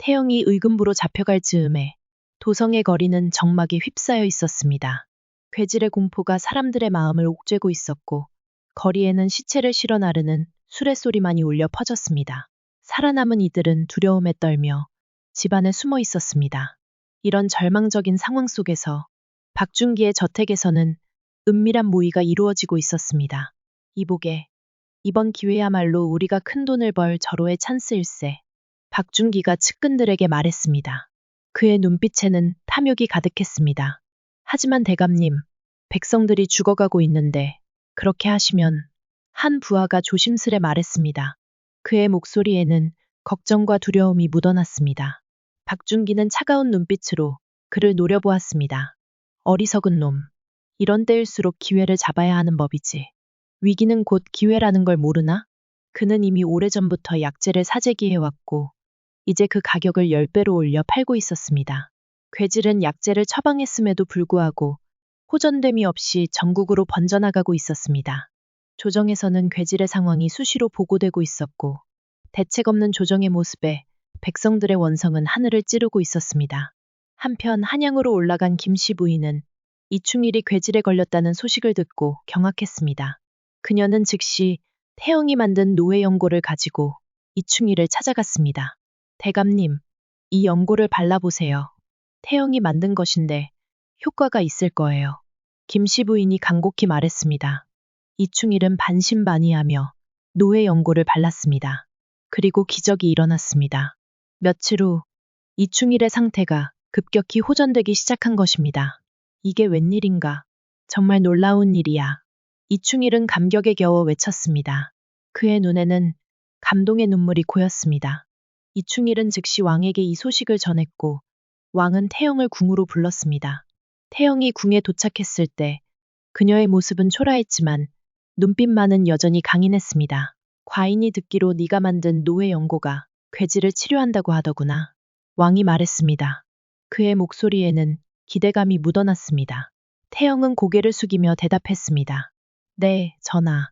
태영이 의금부로 잡혀갈 즈음에 도성의 거리는 정막이 휩싸여 있었습니다. 괴질의 공포가 사람들의 마음을 옥죄고 있었고 거리에는 시체를 실어 나르는 수레소리만이 울려 퍼졌습니다. 살아남은 이들은 두려움에 떨며 집안에 숨어 있었습니다. 이런 절망적인 상황 속에서 박준기의 저택에서는 은밀한 모의가 이루어지고 있었습니다. 이보게, 이번 기회야말로 우리가 큰 돈을 벌 절호의 찬스일세. 박준기가 측근들에게 말했습니다. 그의 눈빛에는 탐욕이 가득했습니다. 하지만 대감님, 백성들이 죽어가고 있는데 그렇게 하시면 한 부하가 조심스레 말했습니다. 그의 목소리에는 걱정과 두려움이 묻어났습니다. 박준기는 차가운 눈빛으로 그를 노려보았습니다. 어리석은 놈. 이런 때일수록 기회를 잡아야 하는 법이지. 위기는 곧 기회라는 걸 모르나? 그는 이미 오래전부터 약재를 사재기해왔고 이제 그 가격을 10배로 올려 팔고 있었습니다. 괴질은 약재를 처방했음에도 불구하고 호전됨이 없이 전국으로 번져나가고 있었습니다. 조정에서는 괴질의 상황이 수시로 보고되고 있었고 대책 없는 조정의 모습에 백성들의 원성은 하늘을 찌르고 있었습니다. 한편 한양으로 올라간 김씨 부인은 이충일이 괴질에 걸렸다는 소식을 듣고 경악했습니다. 그녀는 즉시 태영이 만든 노예 연고를 가지고 이충일을 찾아갔습니다. 대감님, 이 연고를 발라보세요. 태영이 만든 것인데 효과가 있을 거예요. 김씨 부인이 간곡히 말했습니다. 이충일은 반신반의하며 노예 연고를 발랐습니다. 그리고 기적이 일어났습니다. 며칠 후 이충일의 상태가 급격히 호전되기 시작한 것입니다. 이게 웬일인가? 정말 놀라운 일이야. 이충일은 감격에 겨워 외쳤습니다. 그의 눈에는 감동의 눈물이 고였습니다. 이충일은 즉시 왕에게 이 소식을 전했고 왕은 태영을 궁으로 불렀습니다. 태영이 궁에 도착했을 때 그녀의 모습은 초라했지만 눈빛만은 여전히 강인했습니다. 과인이 듣기로 네가 만든 노예 연고가 괴질을 치료한다고 하더구나. 왕이 말했습니다. 그의 목소리에는 기대감이 묻어났습니다. 태영은 고개를 숙이며 대답했습니다. 네, 전하.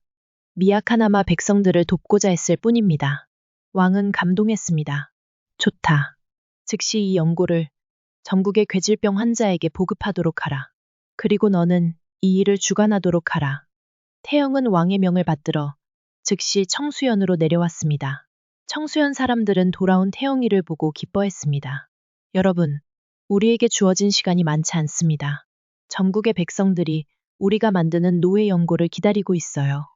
미약하나마 백성들을 돕고자 했을 뿐입니다. 왕은 감동했습니다. 좋다. 즉시 이 연고를 전국의 괴질병 환자에게 보급하도록 하라. 그리고 너는 이 일을 주관하도록 하라. 태영은 왕의 명을 받들어 즉시 청수연으로 내려왔습니다. 청수연 사람들은 돌아온 태영이를 보고 기뻐했습니다. 여러분, 우리에게 주어진 시간이 많지 않습니다. 전국의 백성들이 우리가 만드는 노예 연고를 기다리고 있어요.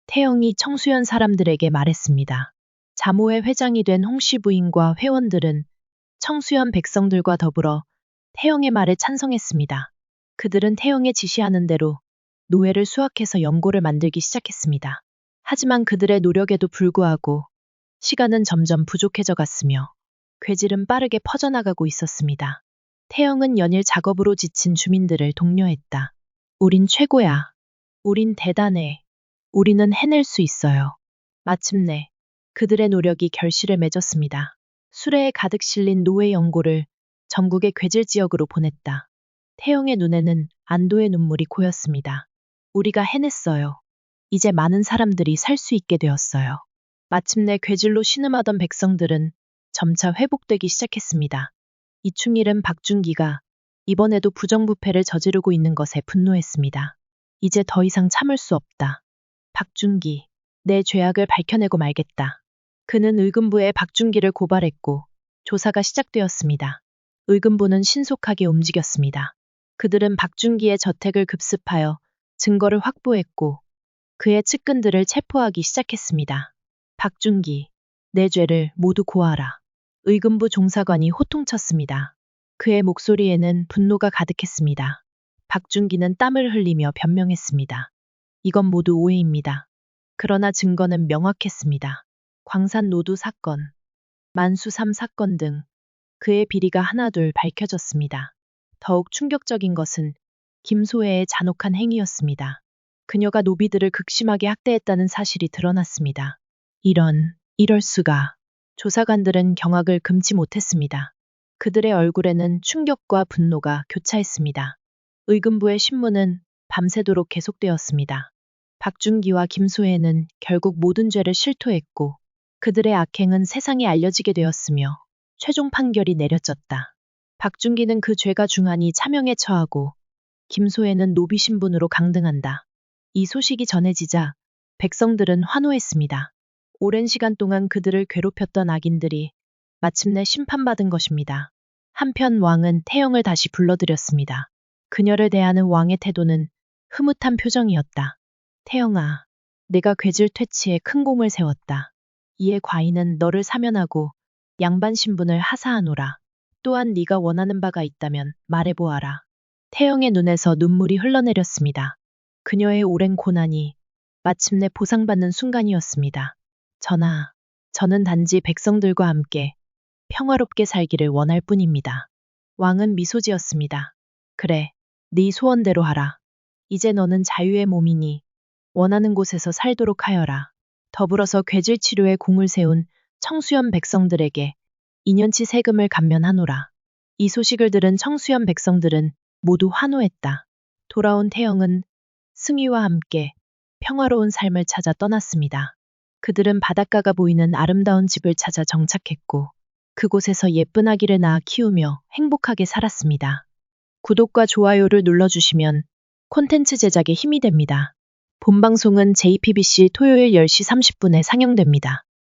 태영이 청수연 사람들에게 말했습니다. 자모의 회장이 된 홍씨 부인과 회원들은 청수연 백성들과 더불어 태영의 말에 찬성했습니다. 그들은 태영의 지시하는 대로 노예를 수확해서 연고를 만들기 시작했습니다. 하지만 그들의 노력에도 불구하고 시간은 점점 부족해져 갔으며 괴질은 빠르게 퍼져나가고 있었습니다. 태영은 연일 작업으로 지친 주민들을 독려했다. 우린 최고야. 우린 대단해. 우리는 해낼 수 있어요. 마침내 그들의 노력이 결실을 맺었습니다. 수레에 가득 실린 노예 연고를 전국의 괴질 지역으로 보냈다. 태영의 눈에는 안도의 눈물이 고였습니다. 우리가 해냈어요. 이제 많은 사람들이 살 수 있게 되었어요. 마침내 괴질로 신음하던 백성들은 점차 회복되기 시작했습니다. 이충일은 박준기가 이번에도 부정부패를 저지르고 있는 것에 분노했습니다. 이제 더 이상 참을 수 없다. 박준기, 내 죄악을 밝혀내고 말겠다. 그는 의금부에 박준기를 고발했고 조사가 시작되었습니다. 의금부는 신속하게 움직였습니다. 그들은 박준기의 저택을 급습하여 증거를 확보했고 그의 측근들을 체포하기 시작했습니다. 박준기, 내 죄를 모두 고하라. 의금부 종사관이 호통쳤습니다. 그의 목소리에는 분노가 가득했습니다. 박준기는 땀을 흘리며 변명했습니다. 이건 모두 오해입니다. 그러나 증거는 명확했습니다. 광산 노두 사건, 만수삼 사건 등 그의 비리가 하나둘 밝혀졌습니다. 더욱 충격적인 것은 김소혜의 잔혹한 행위였습니다. 그녀가 노비들을 극심하게 학대했다는 사실이 드러났습니다. 이럴 수가. 조사관들은 경악을 금치 못했습니다. 그들의 얼굴에는 충격과 분노가 교차했습니다. 의금부의 신문은 밤새도록 계속되었습니다. 박준기와 김소혜는 결국 모든 죄를 실토했고 그들의 악행은 세상에 알려지게 되었으며 최종 판결이 내려졌다. 박준기는 그 죄가 중하니 차명에 처하고 김소혜는 노비 신분으로 강등한다. 이 소식이 전해지자 백성들은 환호했습니다. 오랜 시간 동안 그들을 괴롭혔던 악인들이 마침내 심판받은 것입니다. 한편 왕은 태영을 다시 불러들였습니다. 그녀를 대하는 왕의 태도는 흐뭇한 표정이었다. 태영아, 내가 괴질 퇴치에 큰 공을 세웠다. 이에 과인은 너를 사면하고 양반 신분을 하사하노라. 또한 네가 원하는 바가 있다면 말해보아라. 태영의 눈에서 눈물이 흘러내렸습니다. 그녀의 오랜 고난이 마침내 보상받는 순간이었습니다. 전하, 저는 단지 백성들과 함께 평화롭게 살기를 원할 뿐입니다. 왕은 미소 지었습니다. 그래, 네 소원대로 하라. 이제 너는 자유의 몸이니 원하는 곳에서 살도록 하여라. 더불어서 괴질 치료에 공을 세운 청수연 백성들에게 2년치 세금을 감면하노라. 이 소식을 들은 청수연 백성들은 모두 환호했다. 돌아온 태영은 승희와 함께 평화로운 삶을 찾아 떠났습니다. 그들은 바닷가가 보이는 아름다운 집을 찾아 정착했고 그곳에서 예쁜 아기를 낳아 키우며 행복하게 살았습니다. 구독과 좋아요를 눌러주시면 콘텐츠 제작에 힘이 됩니다. 본 방송은 JPBC 토요일 10시 30분에 상영됩니다.